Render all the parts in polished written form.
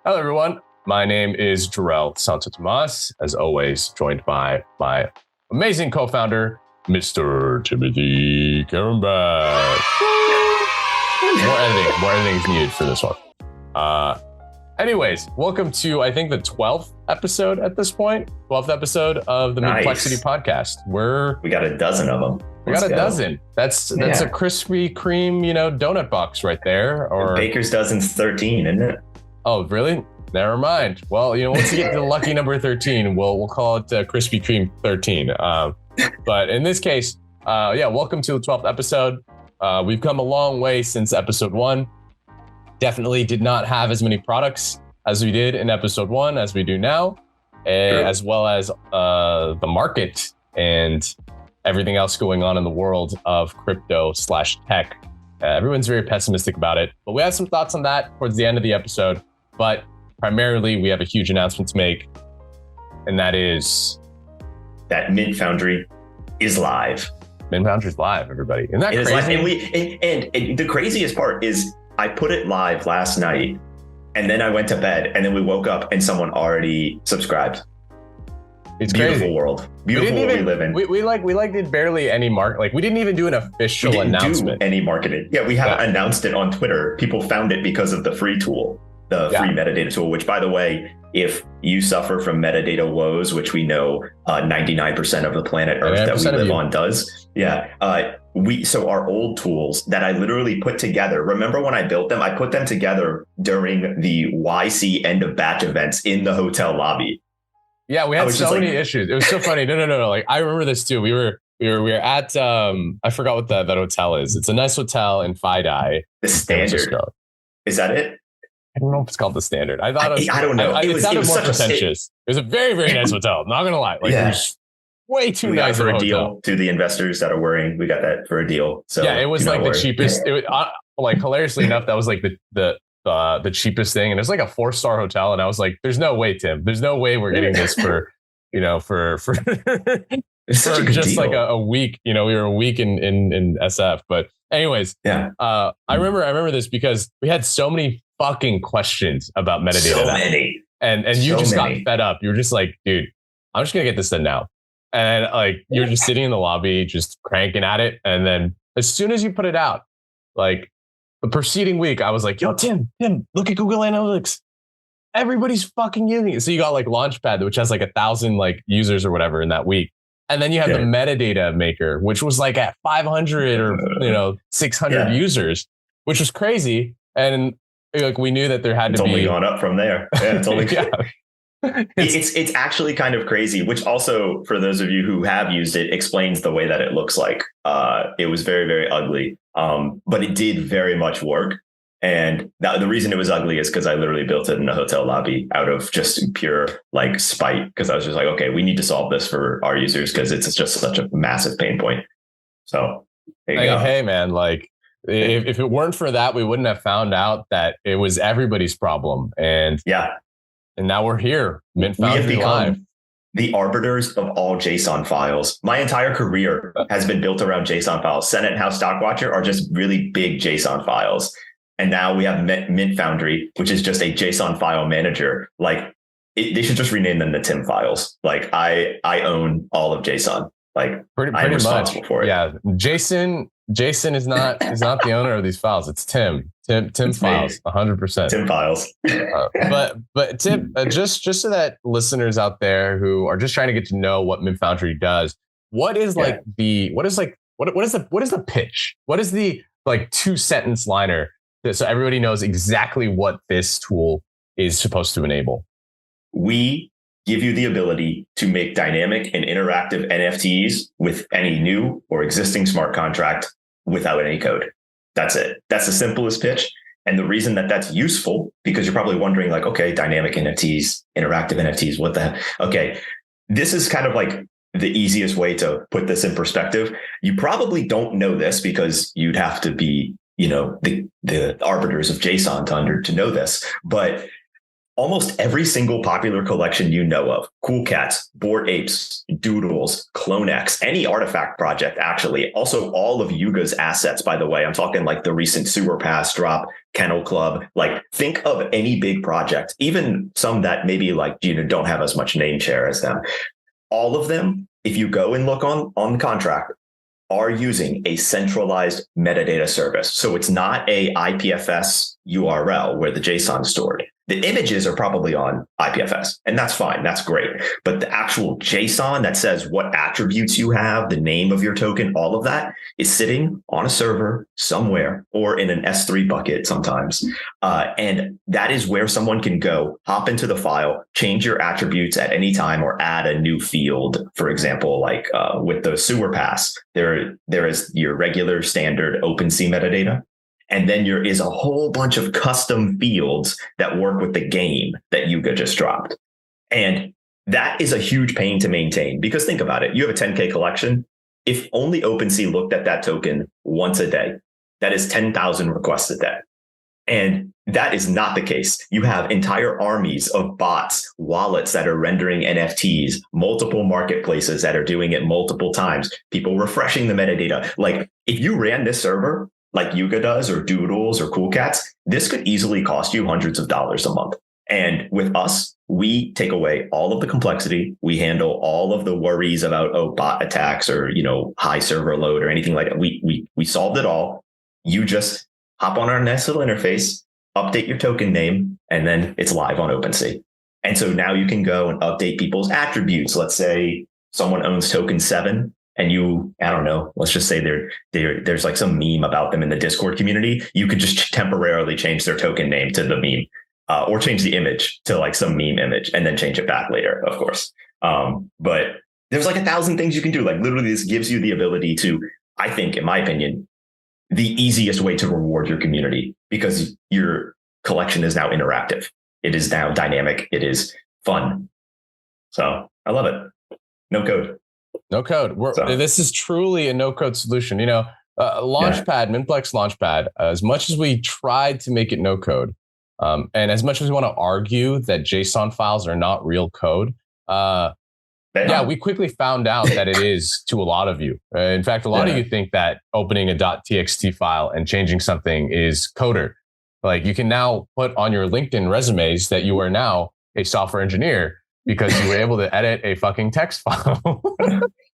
Hello, everyone. My name is Jorrel Santo Tomas, as always, joined by my amazing co-founder, Mr. Timothy Karenbach. More editing is needed for this one. Anyways, welcome to, I think, the 12th episode at this point. 12th episode of the Mintplexity podcast. We got a dozen of them. Let's go. Dozen. That's a Krispy Kreme, donut box right there. Or Baker's dozen's 13, isn't it? Oh, really? Never mind. Well, once you get to the lucky number 13, we'll call it Krispy Kreme 13. But in this case, welcome to the 12th episode. We've come a long way since episode 1. Definitely did not have as many products as we did in episode 1 as we do now, as well as the market and everything else going on in the world of crypto/tech. Everyone's very pessimistic about it, but we have some thoughts on that towards the end of the episode. But primarily, we have a huge announcement to make, and that is that MintFoundry is live. MintFoundry's live, everybody. Isn't that crazy? And the craziest part is I put it live last night, and then I went to bed, and then we woke up, and someone already subscribed. It's beautiful crazy. World. Beautiful world we live in. We did barely any we didn't even do an official announcement. Do any marketing. Yeah, we haven't announced it on Twitter. People found it because of the free tool. The free metadata tool, which, by the way, if you suffer from metadata woes, which we know 99% of the planet Earth that we live on does. So our old tools that I literally put together, remember when I built them? I put them together during the YC end of batch events in the hotel lobby. Yeah, we had so many issues. It was so funny. No. Like, I remember this too. We were at, I forgot what that hotel is. It's a nice hotel in Fidei. The Standard. Is that it? I don't know if it's called the Standard. I thought I don't know. It sounded more pretentious. It was a very, very nice hotel. Not gonna lie. It was way too nice for a hotel. Deal to the investors that are worrying. We got that for a deal. So yeah, it was like the cheapest. It was, hilariously enough, that was like the cheapest thing, and it's like a 4-star hotel. And I was like, "There's no way, Tim. There's no way we're getting this for for it's such a good just deal. like a week. We were a week in SF, but anyways, I remember this because we had so many fucking questions about metadata. So many. And you just got fed up. You were just like, dude, I'm just gonna get this done now. And you're just sitting in the lobby, just cranking at it. And then as soon as you put it out, the preceding week, I was like, yo, Tim, look at Google Analytics. Everybody's fucking using it. So you got Launchpad, which has 1,000 users or whatever in that week. And then you have the metadata maker, which was at 500 or 600 users, which was crazy. And we knew that there had to be. It's only gone up from there. Yeah, it's only. It's actually kind of crazy, which also, for those of you who have used it, explains the way that it looks like. It was very, very ugly, but it did very much work. And the reason it was ugly is because I literally built it in a hotel lobby out of just pure spite, because I was just like, okay, we need to solve this for our users because it's just such a massive pain point. So there you go. Hey, man, if it weren't for that, we wouldn't have found out that it was everybody's problem. And now we're here. MintFoundry we have become live. The arbiters of all JSON files. My entire career has been built around JSON files. Senate and House Stockwatcher are just really big JSON files. And now we have MintFoundry, which is just a JSON file manager. They should just rename them the Tim files. I own all of JSON. Pretty I'm responsible for it. Yeah, Jason is not the owner of these files. It's Tim. Tim files, 100%. Tim files. But Tim, just so that listeners out there who are just trying to get to know what MintFoundry does, what is the pitch? What is the 2-sentence liner so everybody knows exactly what this tool is supposed to enable? We give you the ability to make dynamic and interactive NFTs with any new or existing smart contract without any code. That's it. That's the simplest pitch. And the reason that that's useful, because you're probably wondering okay, dynamic NFTs, interactive NFTs, what the heck? Okay, this is kind of the easiest way to put this in perspective. You probably don't know this because you'd have to be, the arbiters of JSON to know this. But almost every single popular collection you know of, Cool Cats, Bored Apes, Doodles, CloneX, any artifact project, actually. Also, all of Yuga's assets, by the way. I'm talking like the recent Sewer Pass drop, Kennel Club. Like, think of any big project, even some that maybe like, don't have as much name share as them. All of them, if you go and look on the contract, are using a centralized metadata service. So it's not a IPFS URL where the JSON is stored. The images are probably on IPFS, and that's fine. That's great. But the actual JSON that says what attributes you have, the name of your token, all of that is sitting on a server somewhere or in an S3 bucket sometimes. And that is where someone can go, hop into the file, change your attributes at any time, or add a new field. For example, like with the Sewer Pass, there is your regular standard OpenSea metadata. And then there is a whole bunch of custom fields that work with the game that Yuga just dropped. And that is a huge pain to maintain, because think about it. You have a 10K collection. If only OpenSea looked at that token once a day, that is 10,000 requests a day. And that is not the case. You have entire armies of bots, wallets that are rendering NFTs, multiple marketplaces that are doing it multiple times, people refreshing the metadata. Like, if you ran this server like Yuga does, or Doodles, or Cool Cats, this could easily cost you hundreds of dollars a month. And with us, we take away all of the complexity. We handle all of the worries about, bot attacks or, high server load or anything like that. We solved it all. You just hop on our nice little interface, update your token name, and then it's live on OpenSea. And so now you can go and update people's attributes. Let's say someone owns token 7. And I don't know, let's just say there's like some meme about them in the Discord community. You could just temporarily change their token name to the meme, or change the image to like some meme image and then change it back later, of course. But there's like 1,000 things you can do. Like, literally, this gives you the ability to, I think, in my opinion, the easiest way to reward your community, because your collection is now interactive. It is now dynamic. It is fun. So I love it. No code. No code. This is truly a no-code solution. Launchpad, Mintplex Launchpad, as much as we tried to make it no code, and as much as we want to argue that JSON files are not real code, we quickly found out that it is to a lot of you. In fact, a lot of you think that opening a .txt file and changing something is coder. Like, you can now put on your LinkedIn resumes that you are now a software engineer because you were able to edit a fucking text file.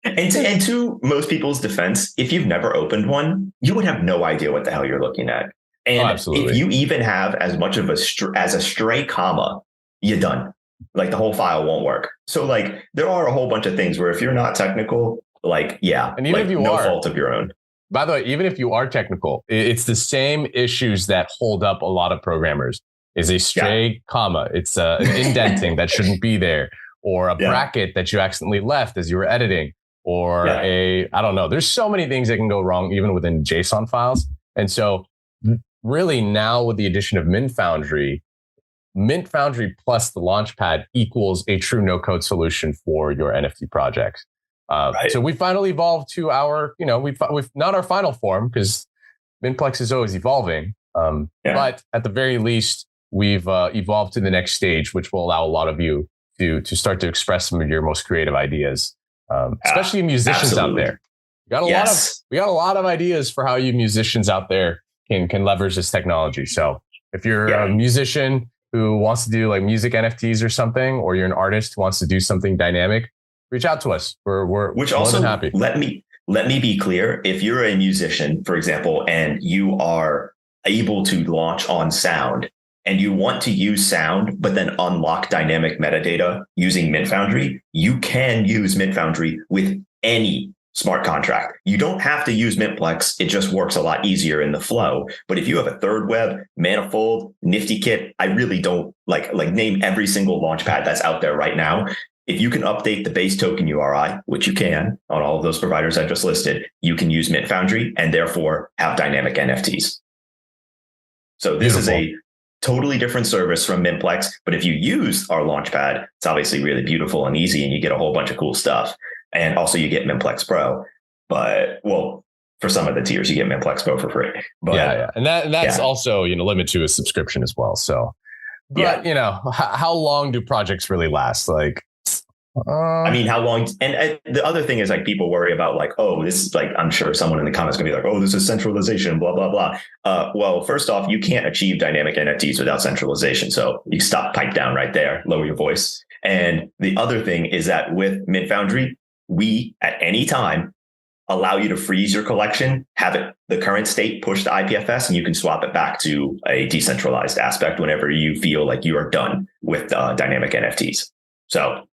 And to most people's defense, if you've never opened one, you would have no idea what the hell you're looking at. And if you even have as much of a stray comma, you're done. Like, the whole file won't work. So, like, there are a whole bunch of things where if you're not technical, and even if you no fault of your own. By the way, even if you are technical, it's the same issues that hold up a lot of programmers. Is a stray comma. It's an indenting that shouldn't be there, or a bracket that you accidentally left as you were editing, or I don't know. There's so many things that can go wrong even within JSON files. And so really now with the addition of MintFoundry plus the Launchpad equals a true no-code solution for your NFT projects. So we finally evolved to our, we've not our final form, because Mintplex is always evolving. But at the very least, we've evolved to the next stage, which will allow a lot of you to start to express some of your most creative ideas, especially musicians out there. We got a lot of ideas for how you musicians out there can leverage this technology. So if you're a musician who wants to do like music NFTs or something, or you're an artist who wants to do something dynamic, reach out to us. We're more than happy. Let me be clear. If you're a musician, for example, and you are able to launch on sound, and you want to use sound, but then unlock dynamic metadata using MintFoundry, you can use MintFoundry with any smart contract. You don't have to use Mintplex. It just works a lot easier in the flow. But if you have a third web, Manifold, Nifty Kit, I really don't like name every single launchpad that's out there right now. If you can update the base token URI, which you can on all of those providers I just listed, you can use MintFoundry and therefore have dynamic NFTs. So this is a totally different service from Mintplex. But if you use our Launchpad, it's obviously really beautiful and easy, and you get a whole bunch of cool stuff. And also you get Mintplex Pro. But, well, for some of the tiers, you get Mintplex Pro for free. But and that's also, limited to a subscription as well. So But how long do projects really last? Like, I mean, how long? And the other thing is, like, people worry about, like, oh, this is like, I'm sure someone in the comments gonna be like, oh, this is centralization, blah, blah, blah. Well, first off, you can't achieve dynamic NFTs without centralization. So you stop, pipe down right there, lower your voice. And the other thing is that with MintFoundry, we at any time allow you to freeze your collection, have it the current state, push the IPFS, and you can swap it back to a decentralized aspect whenever you feel like you are done with dynamic NFTs. So,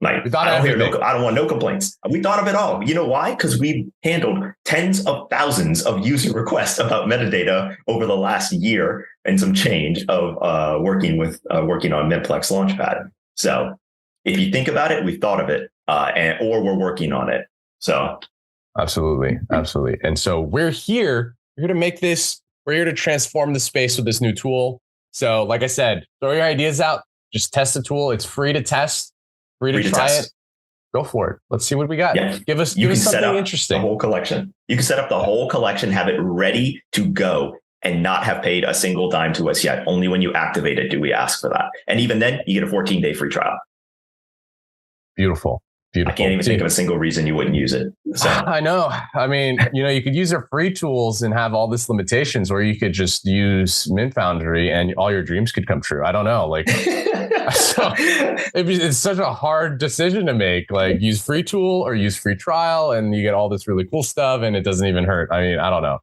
like, I don't want no complaints. We thought of it all. You know why? Because we handled tens of thousands of user requests about metadata over the last year and some change of working on Mintplex Launchpad. So if you think about it, we thought of it, or we're working on it. So absolutely. And so we're here to make this. We're here to transform the space with this new tool. So, like I said, throw your ideas out. Just test the tool. It's free to test. Free to try it. Go for it. Let's see what we got. Yeah. Give us something interesting. The whole collection. You can set up the whole collection, have it ready to go, and not have paid a single dime to us yet. Only when you activate it do we ask for that. And even then, you get a 14-day free trial. Beautiful. I can't even think of a single reason you wouldn't use it. So. I know. I mean, you could use our free tools and have all these limitations, or you could just use MintFoundry and all your dreams could come true. I don't know. Like, so it's such a hard decision to make. Like, use free tool or use free trial, and you get all this really cool stuff, and it doesn't even hurt. I mean, I don't know.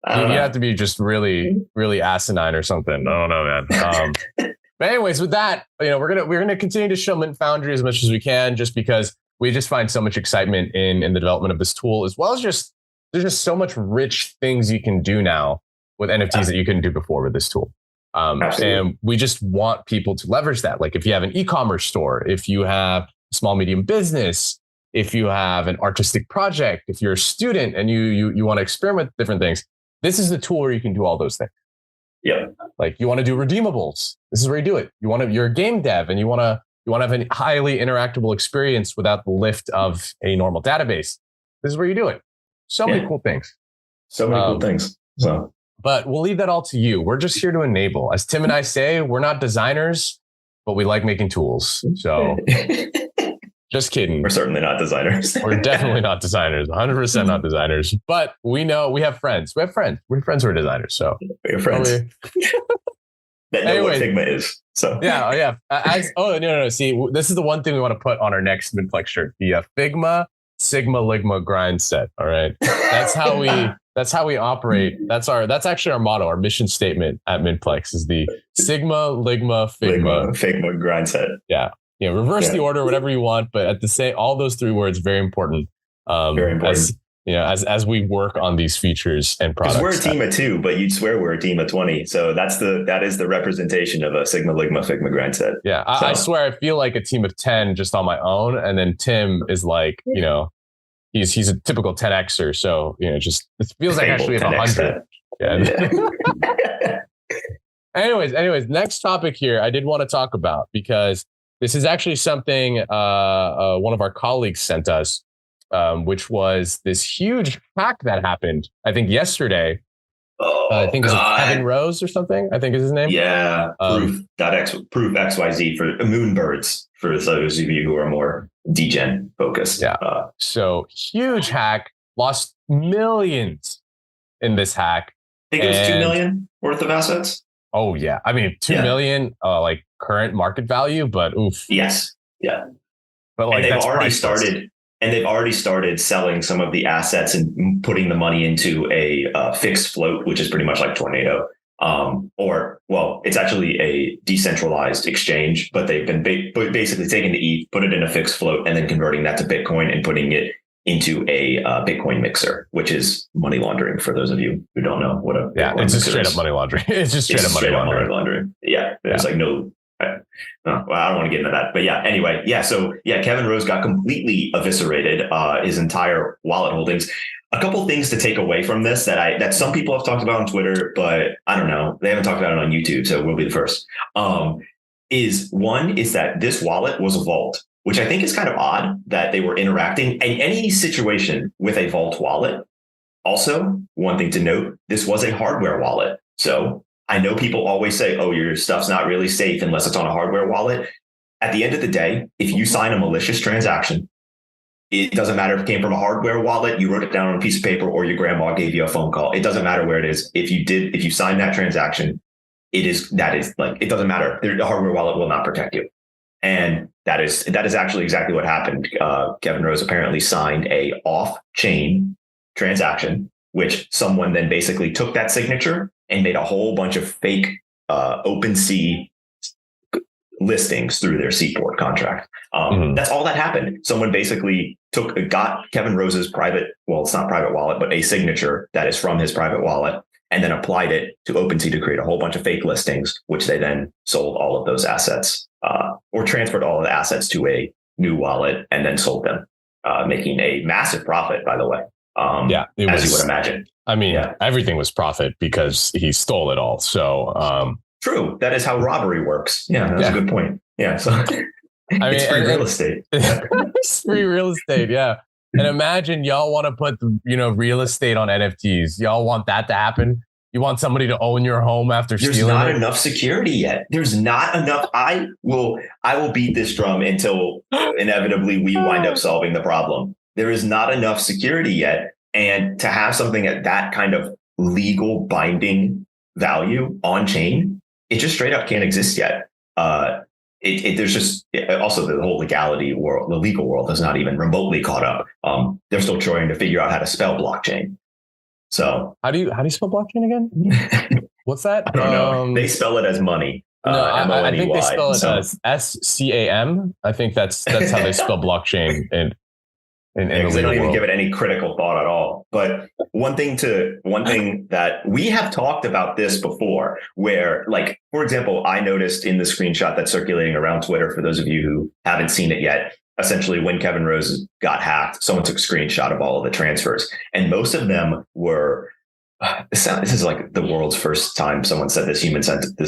You have to be just really, really asinine or something. I don't know, man. But anyways, with that, we're gonna continue to show MintFoundry as much as we can, just because we just find so much excitement in the development of this tool, as well as there's just so much rich things you can do now with NFTs that you couldn't do before with this tool. And we just want people to leverage that. Like, if you have an e-commerce store, if you have a small, medium business, if you have an artistic project, if you're a student and you want to experiment with different things, this is the tool where you can do all those things. Yeah. Like, you want to do redeemables. This is where you do it. You're a game dev and you want to have a highly interactable experience without the lift of a normal database. This is where you do it. So many cool things. So many cool things. So, but we'll leave that all to you. We're just here to enable. As Tim and I say, we're not designers, but we like making tools. So just kidding. We're certainly not designers. We're definitely not designers. 100% not designers. But we know we have friends. We're friends who are designers. So we're friends. That know what Figma is. So yeah. No. See, this is the one thing we want to put on our next Mintplex shirt: the Figma Sigma Ligma grind set. All right, that's how we operate. That's actually our motto, our mission statement at Mintplex is the Sigma Ligma Figma grind set. Yeah. Reverse the order, whatever you want, but at the same, all those three words, very important. Very important. As we work on these features and products. We're a team of 2, but you'd swear we're a team of 20. So that is the representation of a Sigma Ligma Figma grind set. Yeah, I swear I feel like a team of 10 just on my own, and then Tim is like, he's a typical 10xer. So just it feels like actually 100. Yeah. Anyways, next topic here I did want to talk about, because this is actually something one of our colleagues sent us. Which was this huge hack that happened, I think, yesterday. I think it's Kevin Rose or something, I think is his name. Yeah. Proof XYZ for Moonbirds, for those of you who are more degen focused. Yeah. So huge hack, lost millions in this hack. I think it was 2 million worth of assets. Oh, yeah. I mean, 2 million, like current market value, but oof. Yes. Yeah. But like, and they've already started selling some of the assets and putting the money into a fixed float, which is pretty much like Tornado. It's actually a decentralized exchange, but they've been basically taking the ETH, put it in a fixed float, and then converting that to Bitcoin and putting it into a Bitcoin mixer, which is money laundering. For those of you who don't know what a Bitcoin it's just straight up money laundering. It's just straight up money laundering. Yeah, there's like no. I don't want to get into that, but anyway, So Kevin Rose got completely eviscerated, his entire wallet holdings. A couple things to take away from this that some people have talked about on Twitter, but I don't know, they haven't talked about it on YouTube, so we'll be the first. Is that this wallet was a vault, which I think is kind of odd that they were interacting in any situation with a vault wallet. Also, one thing to note, this was a hardware wallet. So I know people always say, oh, your stuff's not really safe unless it's on a hardware wallet. At the end of the day, if you sign a malicious transaction, it doesn't matter if it came from a hardware wallet, you wrote it down on a piece of paper, or your grandma gave you a phone call. It doesn't matter where it is. If you signed that transaction, it doesn't matter. The hardware wallet will not protect you. And that is actually exactly what happened. Kevin Rose apparently signed a off-chain transaction, which someone then basically took that signature and made a whole bunch of fake OpenSea listings through their Seaport contract. That's all that happened. Someone basically got Kevin Rose's it's not private wallet, but a signature that is from his private wallet, and then applied it to OpenSea to create a whole bunch of fake listings, which they then sold all of those assets or transferred all of the assets to a new wallet and then sold them, making a massive profit, by the way. As you would imagine. I mean, everything was profit because he stole it all. So true. That is how robbery works. Yeah, that's a good point. Yeah. So it's free real estate. It's free real estate. Yeah. And imagine y'all want to put, real estate on NFTs. Y'all want that to happen. You want somebody to own your home after stealing it? There's not enough security yet. There's not enough. I will beat this drum until inevitably we wind up solving the problem. There is not enough security yet. And to have something at that kind of legal binding value on chain, it just straight up can't exist yet. There's just also the whole legality world, the legal world is not even remotely caught up. They're still trying to figure out how to spell blockchain. So how do you spell blockchain again? What's that? I don't know. They spell it as money. No, I think they spell it as SCAM. I think that's how they spell blockchain they don't even give it any critical thought at all. But one thing that we have talked about this before, where, like, for example, I noticed in the screenshot that's circulating around Twitter, for those of you who haven't seen it yet, essentially when Kevin Rose got hacked, someone took a screenshot of all of the transfers, and most of them were. This is like the world's first time someone said this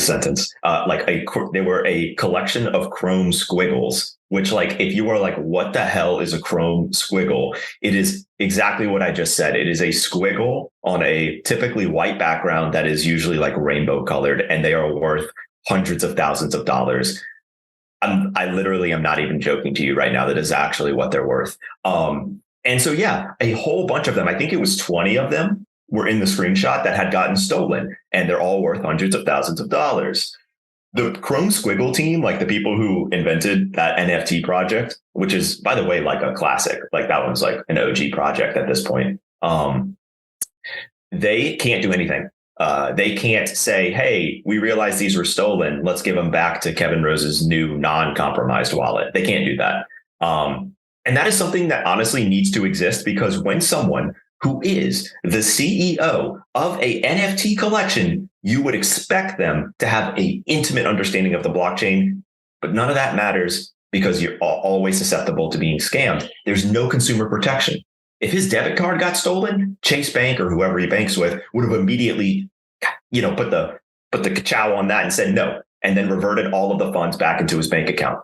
sentence. They were a collection of Chrome squiggles, which, like, if you were like, what the hell is a Chrome squiggle? It is exactly what I just said. It is a squiggle on a typically white background that is usually like rainbow colored, and they are worth hundreds of thousands of dollars. I literally am not even joking to you right now. That is actually what they're worth. And so, yeah, a whole bunch of them, I think it was 20 of them, were in the screenshot that had gotten stolen, and they're all worth hundreds of thousands of dollars. The Chrome Squiggle team, like the people who invented that NFT project, which is, by the way, like a classic, like that one's like an OG project at this point. They can't do anything. They can't say, hey, we realize these were stolen. Let's give them back to Kevin Rose's new non-compromised wallet. They can't do that. And that is something that honestly needs to exist, because when someone who is the CEO of a NFT collection, you would expect them to have an intimate understanding of the blockchain, but none of that matters because you're always susceptible to being scammed. There's no consumer protection. If his debit card got stolen, Chase Bank or whoever he banks with would have immediately, put the ka-chow on that and said no, and then reverted all of the funds back into his bank account.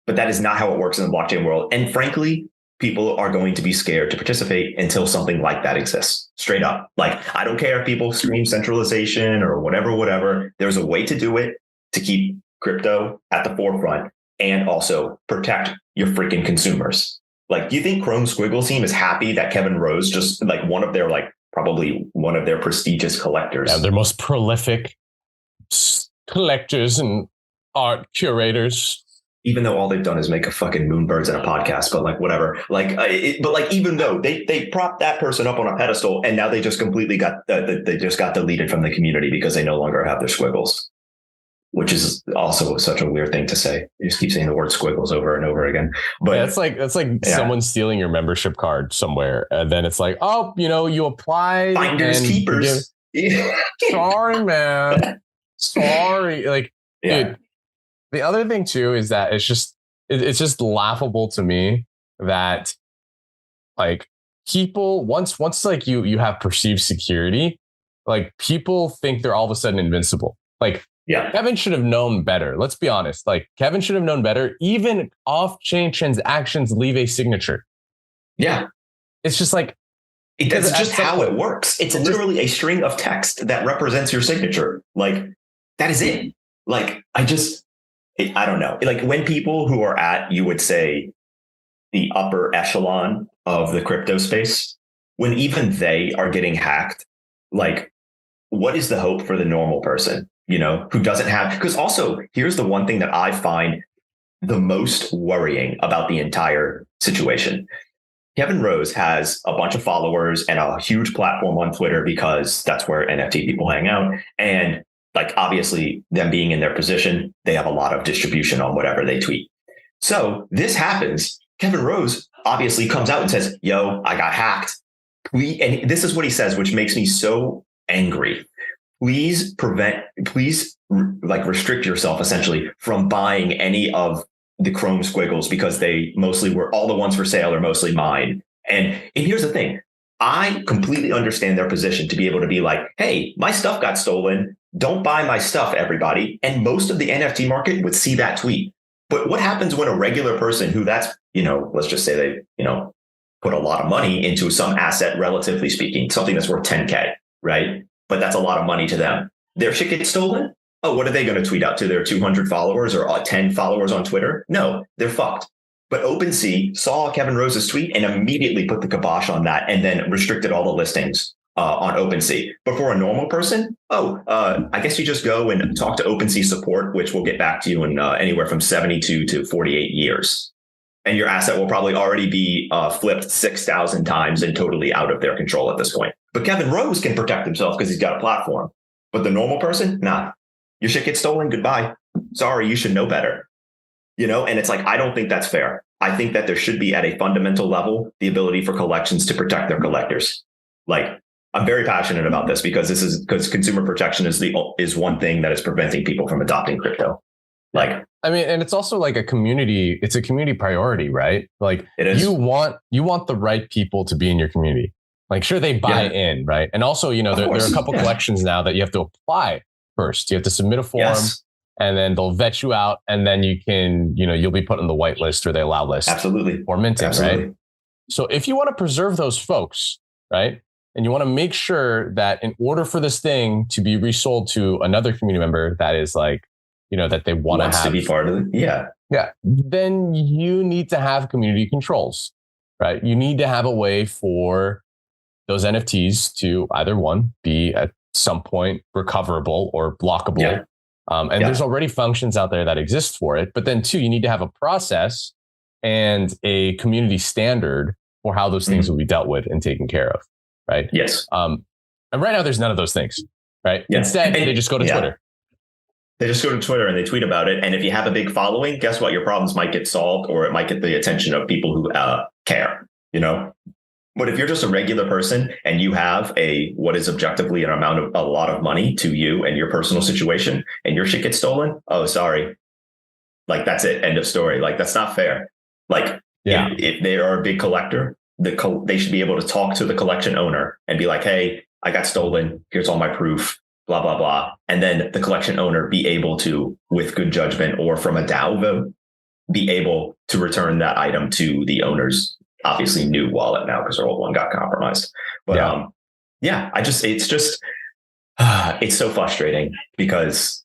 But that is not how it works in the blockchain world. And frankly, people are going to be scared to participate until something like that exists. Straight up. Like, I don't care if people scream centralization or whatever. There's a way to do it to keep crypto at the forefront and also protect your freaking consumers. Like, do you think Chrome Squiggle team is happy that Kevin Rose, just like probably one of their prestigious collectors, their most prolific collectors and art curators, even though all they've done is make a fucking Moonbirds and a podcast, but like whatever, even though they propped that person up on a pedestal, and now they just completely got deleted from the community because they no longer have their squiggles, which is also such a weird thing to say. You just keep saying the word squiggles over and over again. But that's like someone stealing your membership card somewhere, and then it's like, oh, you apply, finders keepers. Sorry, man. Sorry, like, dude. The other thing too is that it's just laughable to me that, like, people once like you have perceived security, like, people think they're all of a sudden invincible. Like, Kevin should have known better. Let's be honest. Like, Kevin should have known better. Even off-chain transactions leave a signature. Yeah. It's just like, That's just how it works. It's literally a string of text that represents your signature. Like, that is it. Like, I don't know. Like, when people who are at, you would say, the upper echelon of the crypto space, when even they are getting hacked, like, what is the hope for the normal person, who doesn't have? Because also, here's the one thing that I find the most worrying about the entire situation. Kevin Rose has a bunch of followers and a huge platform on Twitter because that's where NFT people hang out. And like, obviously, them being in their position, they have a lot of distribution on whatever they tweet. So this happens. Kevin Rose obviously comes out and says, yo, I got hacked. And this is what he says, which makes me so angry. Please restrict yourself essentially from buying any of the Chrome squiggles because they mostly were all the ones for sale are mostly mine. And here's the thing. I completely understand their position to be able to be like, hey, my stuff got stolen. Don't buy my stuff, everybody. And most of the NFT market would see that tweet. But what happens when a regular person who let's just say they, put a lot of money into some asset, relatively speaking, something that's worth 10K, right? But that's a lot of money to them. Their shit gets stolen. Oh, what are they going to tweet out to their 200 followers or 10 followers on Twitter? No, they're fucked. But OpenSea saw Kevin Rose's tweet and immediately put the kibosh on that and then restricted all the listings on OpenSea. But for a normal person, I guess you just go and talk to OpenSea support, which will get back to you in anywhere from 72 to 48 years. And your asset will probably already be flipped 6,000 times and totally out of their control at this point. But Kevin Rose can protect himself because he's got a platform. But the normal person, nah. Your shit gets stolen. Goodbye. Sorry, you should know better. And it's like, I don't think that's fair. I think that there should be at a fundamental level, the ability for collections to protect their collectors. Like, I'm very passionate about this because consumer protection is one thing that is preventing people from adopting crypto. Like, I mean, and it's also like it's a community priority, right? Like, it is. You want the right people to be in your community. Like, sure, they buy in, right? And also, there are a couple collections now that you have to apply first. You have to submit a form, and then they'll vet you out, and then you can, you'll be put on the whitelist or the allow list. Absolutely. Or minting, right? So if you want to preserve those folks, right? And you want to make sure that in order for this thing to be resold to another community member that is like, that they want to be part of it. Yeah. Yeah. Then you need to have community controls, right? You need to have a way for those NFTs to either one, be at some point recoverable or blockable. Yeah. There's already functions out there that exist for it. But then two, you need to have a process and a community standard for how those things will be dealt with and taken care of. Right. Yes. And right now there's none of those things. Right. Yeah. Instead, they just go to Twitter. They just go to Twitter and they tweet about it. And if you have a big following, guess what? Your problems might get solved, or it might get the attention of people who care, But if you're just a regular person and you have what is objectively a lot of money to you and your personal situation, and your shit gets stolen, oh, sorry. Like, that's it. End of story. Like, that's not fair. Like, if they are a big collector, they should be able to talk to the collection owner and be like, hey, I got stolen. Here's all my proof. Blah, blah, blah. And then the collection owner be able to, with good judgment or from a DAO vote, be able to return that item to the owner's obviously new wallet now because their old one got compromised. But it's so frustrating because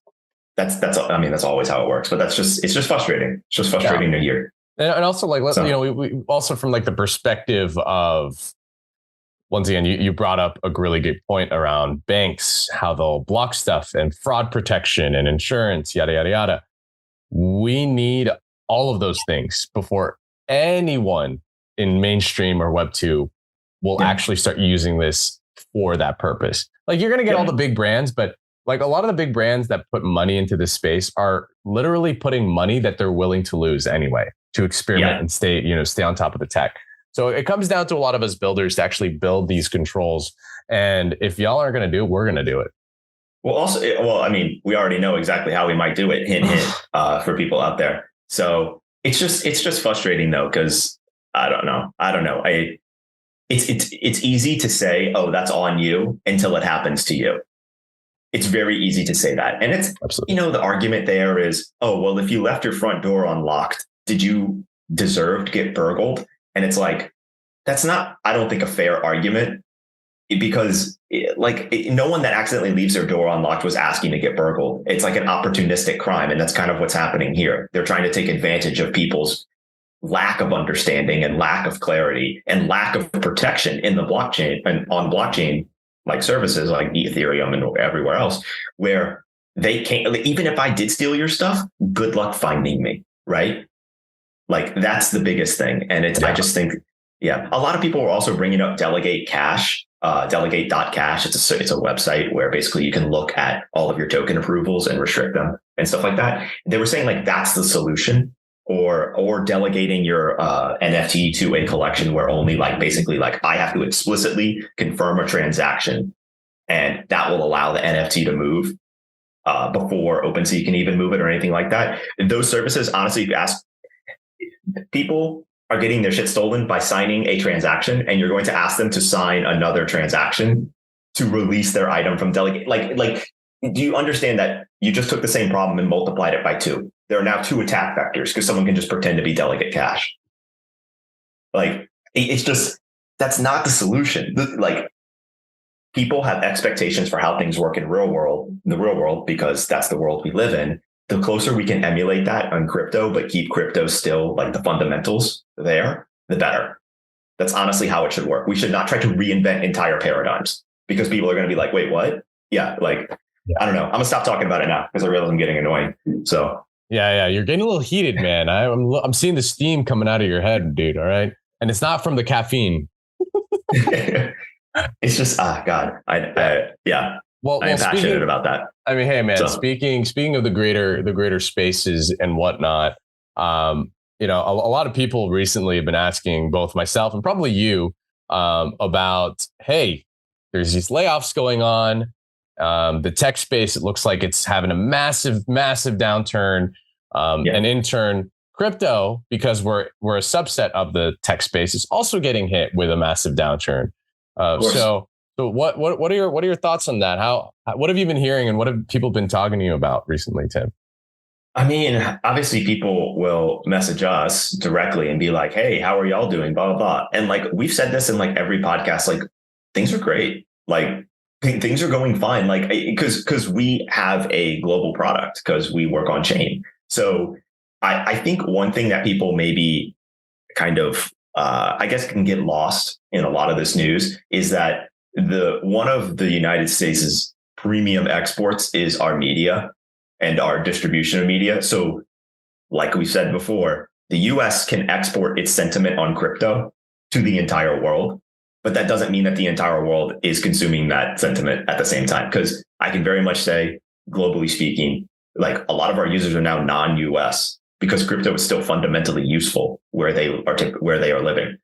that's always how it works. But it's just frustrating. It's just frustrating to hear. And also, like, we also from like the perspective of, once again, you brought up a really good point around banks, how they'll block stuff and fraud protection and insurance, yada, yada, yada. We need all of those things before anyone in mainstream or Web 2 will actually start using this for that purpose. Like, you're going to get all the big brands, but like a lot of the big brands that put money into this space are literally putting money that they're willing to lose anyway to experiment and stay on top of the tech. So it comes down to a lot of us builders to actually build these controls. And if y'all aren't going to do it, we're going to do it. Well, we already know exactly how we might do it. Hint, hint, for people out there. So it's just frustrating though, because I don't know. It's easy to say, oh, that's on you until it happens to you. It's very easy to say that. And it's, absolutely, the argument there is, oh, well, if you left your front door unlocked, did you deserve to get burgled? And it's like, that's not, I don't think, a fair argument because no one that accidentally leaves their door unlocked was asking to get burgled. It's like an opportunistic crime. And that's kind of what's happening here. They're trying to take advantage of people's lack of understanding and lack of clarity and lack of protection in the blockchain and on blockchain like services like Ethereum and everywhere else, where they can't, even if I did steal your stuff, good luck finding me. Right. Like that's the biggest thing. And I just think, a lot of people are also bringing up Delegate Cash. Delegate.cash. It's a website where basically you can look at all of your token approvals and restrict them and stuff like that. They were saying like that's the solution, or delegating your NFT to a collection where only like basically like I have to explicitly confirm a transaction, and that will allow the NFT to move before OpenSea can even move it or anything like that. Those services, honestly, if you ask, people are getting their shit stolen by signing a transaction, and you're going to ask them to sign another transaction to release their item from Delegate. Like, do you understand that you just took the same problem and multiplied it by 2? There are now 2 attack vectors because someone can just pretend to be Delegate Cash. Like, it's just, that's not the solution. Like, people have expectations for how things work in the real world, because that's the world we live in. The closer we can emulate that on crypto, but keep crypto still like the fundamentals there, the better. That's honestly how it should work. We should not try to reinvent entire paradigms, because people are going to be like, wait, what? Yeah. Like, I don't know. I'm gonna stop talking about it now because I realize I'm getting annoying. So yeah. You're getting a little heated, man. I'm seeing the steam coming out of your head, dude. All right. And it's not from the caffeine. It's just, God, Well, I'm passionate about that. I mean, hey, man, so, speaking of the greater spaces and whatnot, a lot of people recently have been asking both myself and probably you about, hey, there's these layoffs going on. The tech space, it looks like it's having a massive downturn. And in turn, crypto, because we're a subset of the tech space, is also getting hit with a massive downturn. So what are your thoughts on that? What have you been hearing, and what have people been talking to you about recently, Tim? I mean, obviously people will message us directly and be like, hey, how are y'all doing? Blah, blah, blah. And like, we've said this in like every podcast, like things are great. Like things are going fine. Like, because we have a global product, because we work on chain. So I think one thing that people maybe kind of, I guess can get lost in a lot of this news is that one of the United States' premium exports is our media and our distribution of media. So like we said before, the US can export its sentiment on crypto to the entire world, but that doesn't mean that the entire world is consuming that sentiment at the same time. Because I can very much say, globally speaking, like a lot of our users are now non-US, because crypto is still fundamentally useful where they are living.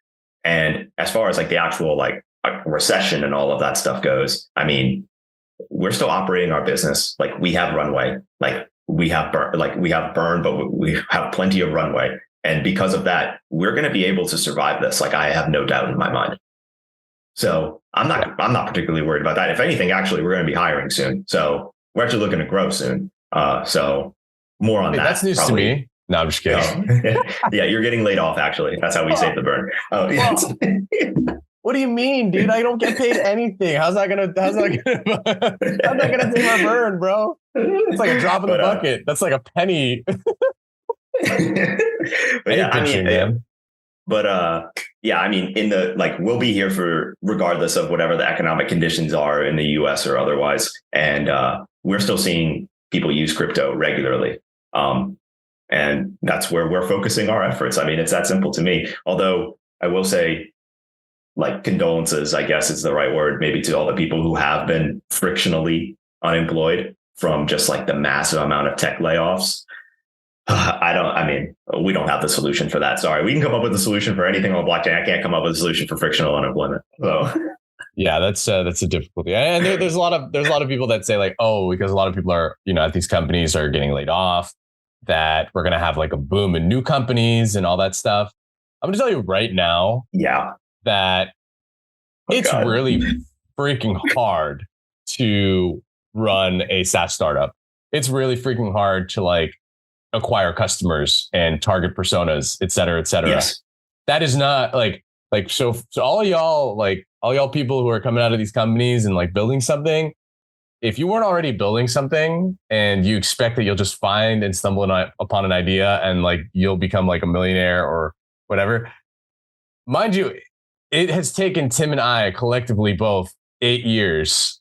And as far as like the actual like recession and all of that stuff goes, I mean, we're still operating our business. Like we have runway, like we have burn, but we have plenty of runway. And because of that, we're going to be able to survive this. Like I have no doubt in my mind. So I'm not particularly worried about that. If anything, actually, we're going to be hiring soon. So we're actually looking to grow soon. So more on that. That's news to me. No, I'm just kidding. Yeah, you're getting laid off, actually. That's how we save the burn. Oh, yeah. What do you mean, dude? I don't get paid anything. How's that gonna save our burn, bro? It's like a drop in the bucket. That's like a penny. We'll be here for regardless of whatever the economic conditions are in the US or otherwise. And we're still seeing people use crypto regularly. And that's where we're focusing our efforts. I mean, it's that simple to me. Although I will say, like, condolences, I guess is the right word, maybe to all the people who have been frictionally unemployed from just like the massive amount of tech layoffs. We don't have the solution for that. Sorry. We can come up with a solution for anything on blockchain. I can't come up with a solution for frictional unemployment. So yeah, that's a difficulty. And there's a lot of people that say like, oh, because a lot of people are, at these companies are getting laid off, that we're going to have like a boom in new companies and all that stuff. I'm going to tell you right now. Yeah. That it's really freaking hard to run a SaaS startup. It's really freaking hard to like acquire customers and target personas, et cetera, et cetera. Yes. That is not like, Like, so all y'all people who are coming out of these companies and like building something, if you weren't already building something and you expect that you'll just find and stumble upon an idea and like you'll become like a millionaire or whatever, mind you, it has taken Tim and I collectively both 8 years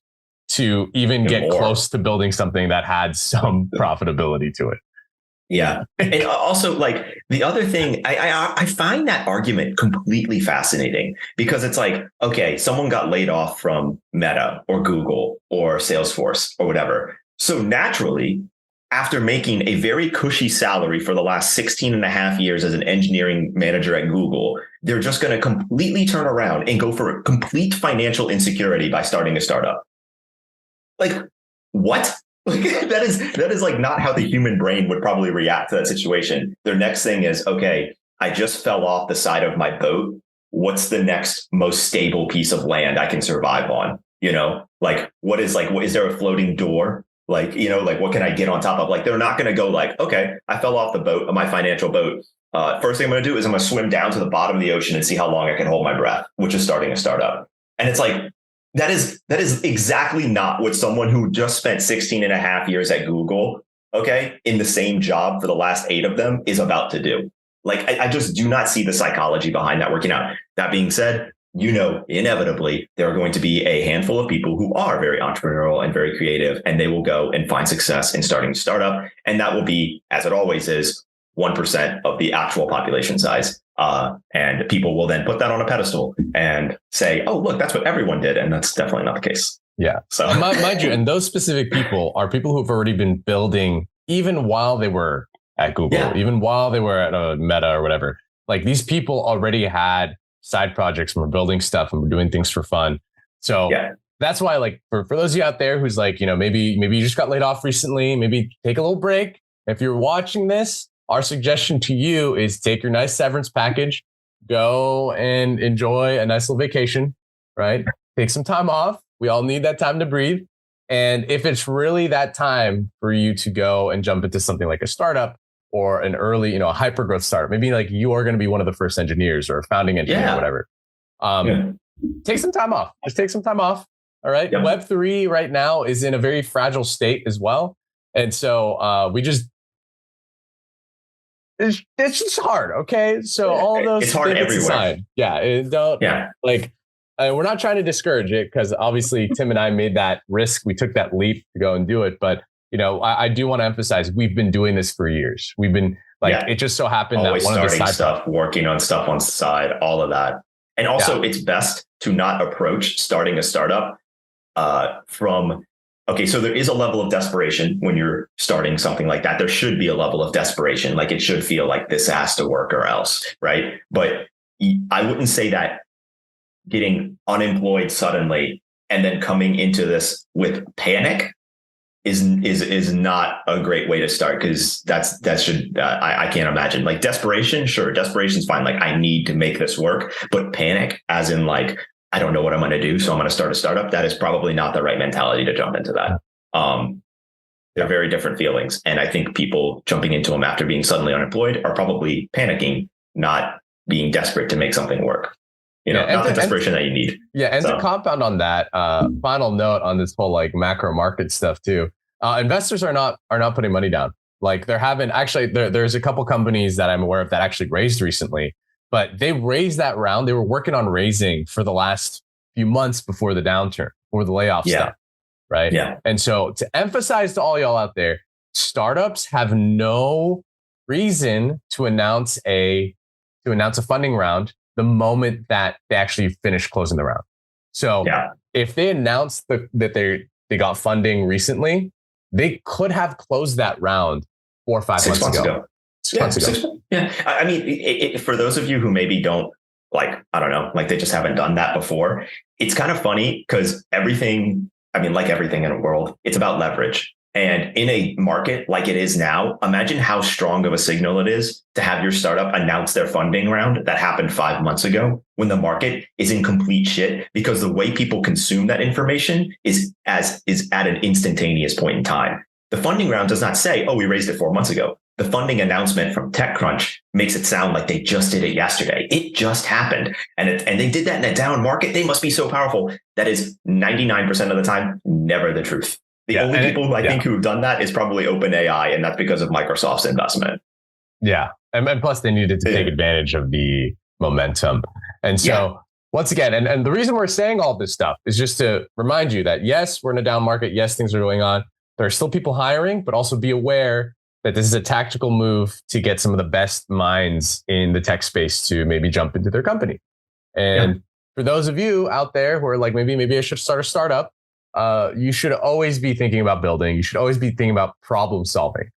to even get close to building something that had some profitability to it. Yeah. And also, like, the other thing, I find that argument completely fascinating, because it's like, okay, someone got laid off from Meta or Google or Salesforce or whatever. So naturally, after making a very cushy salary for the last 16 and a half years as an engineering manager at Google, they're just going to completely turn around and go for complete financial insecurity by starting a startup. Like, what? Like, that is like not how the human brain would probably react to that situation. Their next thing is, okay, I just fell off the side of my boat. What's the next most stable piece of land I can survive on? You know, like, what is there a floating door? Like, you know, like, what can I get on top of? Like, they're not going to go like, okay, I fell off the boat of my financial boat. First thing I'm going to do is I'm going to swim down to the bottom of the ocean and see how long I can hold my breath, which is starting a startup. And it's like, that is exactly not what someone who just spent 16 and a half years at Google, okay, in the same job for the last 8 of them is about to do. Like, I just do not see the psychology behind that working out. That being said, you know, inevitably, there are going to be a handful of people who are very entrepreneurial and very creative, and they will go and find success in starting a startup. And that will be, as it always is, 1% of the actual population size. And people will then put that on a pedestal and say, oh, look, that's what everyone did. And that's definitely not the case. Yeah. So mind you, and those specific people are people who've already been building even while they were at Google, even while they were at a Meta or whatever. Like, these people already had side projects and were building stuff and were doing things for fun. So that's why, like, for those of you out there who's like, you know, maybe you just got laid off recently, maybe take a little break. If you're watching this, our suggestion to you is take your nice severance package, go and enjoy a nice little vacation, right? Take some time off. We all need that time to breathe. And if it's really that time for you to go and jump into something like a startup or an early, you know, a hyper growth startup, maybe like you are going to be one of the first engineers or a founding engineer or whatever. Take some time off. Just take some time off. All right. Yep. Web3 right now is in a very fragile state as well. And so it's just hard. Okay. So all those it's hard everywhere. Aside, we're not trying to discourage it, because obviously Tim and I made that risk. We took that leap to go and do it. But, you know, I do want to emphasize, we've been doing this for years. We've been it just so happened always that one of the side stuff, working on stuff on the side, all of that. And also it's best to not approach starting a startup so there is a level of desperation when you're starting something like that. There should be a level of desperation. Like, it should feel like this has to work or else, right? But I wouldn't say that getting unemployed suddenly and then coming into this with panic is not a great way to start, because I can't imagine. Like, desperation, sure, desperation's fine. Like, I need to make this work, but panic, as in like, I don't know what I'm going to do, so I'm going to start a startup, that is probably not the right mentality to jump into that. They're very different feelings. And I think people jumping into them after being suddenly unemployed are probably panicking, not being desperate to make something work. You know, not the desperation that you need. Yeah. And to compound on that, final note on this whole like macro market stuff too, investors are not putting money down. Like, there's a couple companies that I'm aware of that actually raised recently. But they raised that round. They were working on raising for the last few months before the downturn or the layoff stuff, right? Yeah. And so to emphasize to all y'all out there, startups have no reason to announce a funding round the moment that they actually finish closing the round. So if they announced that they got funding recently, they could have closed that round 4 or 5 months ago. 6 months ago. Yeah. I mean, for those of you who maybe don't, like, I don't know, like, they just haven't done that before, it's kind of funny because everything in the world, it's about leverage. And in a market like it is now, imagine how strong of a signal it is to have your startup announce their funding round that happened 5 months ago, when the market is in complete shit, because the way people consume that information is at an instantaneous point in time. The funding round does not say, oh, we raised it 4 months ago. the funding announcement from TechCrunch makes it sound like they just did it yesterday. It just happened. And they did that in a down market. They must be so powerful. That is 99% of the time never the truth. The only people who I think who've done that is probably OpenAI, and that's because of Microsoft's investment. Yeah. And plus they needed to take advantage of the momentum. And so once again, and the reason we're saying all this stuff is just to remind you that yes, we're in a down market. Yes, things are going on. There are still people hiring, but also be aware that this is a tactical move to get some of the best minds in the tech space to maybe jump into their company. And for those of you out there who are like, maybe I should start a startup, you should always be thinking about building. You should always be thinking about problem solving.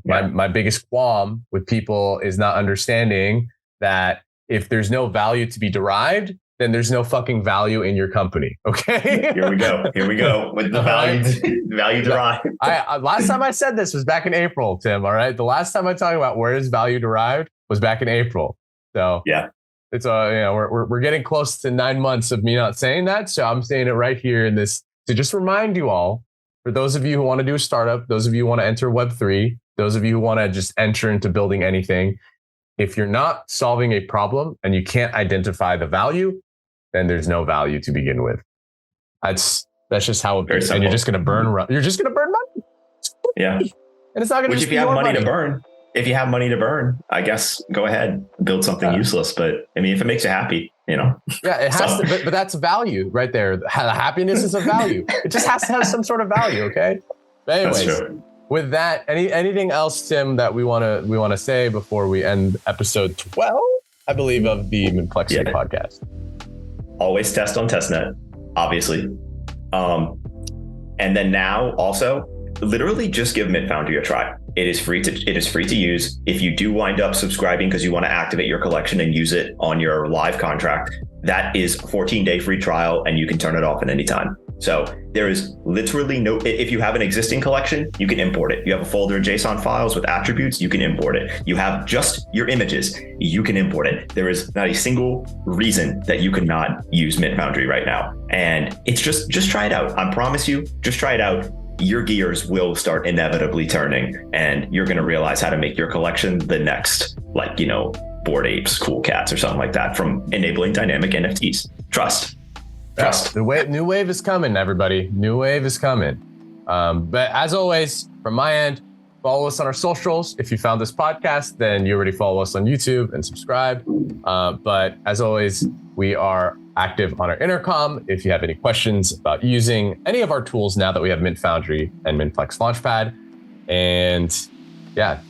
My biggest qualm with people is not understanding that if there's no value to be derived, then there's no fucking value in your company. Okay. Here we go with the value derived. Last time I said this was back in April, Tim. All right. The last time I talked about where is value derived was back in April. So it's we're getting close to 9 months of me not saying that. So I'm saying it right here in this to just remind you all, for those of you who want to do a startup, those of you who want to enter Web3, those of you who want to just enter into building anything, if you're not solving a problem and you can't identify the value, then there's no value to begin with. That's just how it is. And you're just going to burn money. Yeah. And it's not going to if you have money to burn, I guess go ahead, build something useless. But I mean, if it makes you happy, Yeah, it has to, but that's value right there. The happiness is a value. It just has to have some sort of value. Okay. But anyways, with that, anything else, Tim, that we want to say before we end episode 12, I believe, of the Mintplexity podcast? Always test on testnet, obviously. And then now also literally just give MintFoundry a try. It is free to use. If you do wind up subscribing because you want to activate your collection and use it on your live contract, that is a 14-day free trial and you can turn it off at any time. So there is literally if you have an existing collection, you can import it. You have a folder of JSON files with attributes, you can import it. You have just your images, you can import it. There is not a single reason that you could not use MintFoundry right now. And it's just try it out. I promise you, just try it out. Your gears will start inevitably turning and you're going to realize how to make your collection the next, Bored Apes, Cool Cats or something like that from enabling dynamic NFTs. Trust. The new wave is coming, everybody. New wave is coming. But as always, from my end, follow us on our socials. If you found this podcast, then you already follow us on YouTube and subscribe. But as always, we are active on our intercom. If you have any questions about using any of our tools now that we have MintFoundry and MintFlex Launchpad. And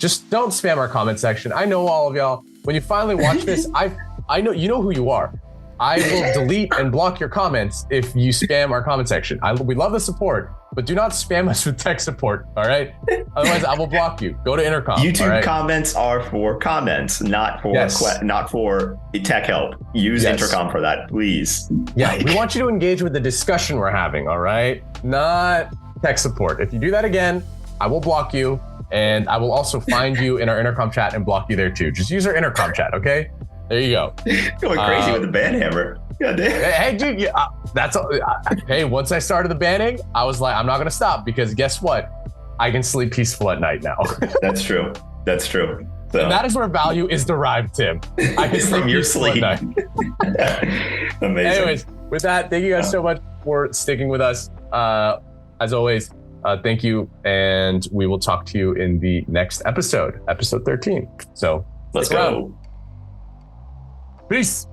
just don't spam our comment section. I know all of y'all. When you finally watch this, I know you know who you are. I will delete and block your comments if you spam our comment section. We love the support, but do not spam us with tech support, all right? Otherwise, I will block you. Go to intercom. YouTube comments are for comments, not for tech help. Use intercom for that, please. Yeah, we want you to engage with the discussion we're having, all right? Not tech support. If you do that again, I will block you, and I will also find you in our intercom chat and block you there too. Just use our intercom chat, okay? There you go. Going crazy with the ban hammer. God damn. Hey, dude, hey, once I started the banning, I was like, I'm not going to stop because guess what? I can sleep peaceful at night now. That's true. So. And that is where value is derived, Tim. I can sleep peaceful at night. Amazing. Anyways, with that, thank you guys so much for sticking with us. As always, thank you. And we will talk to you in the next episode 13. So let's go. Peace.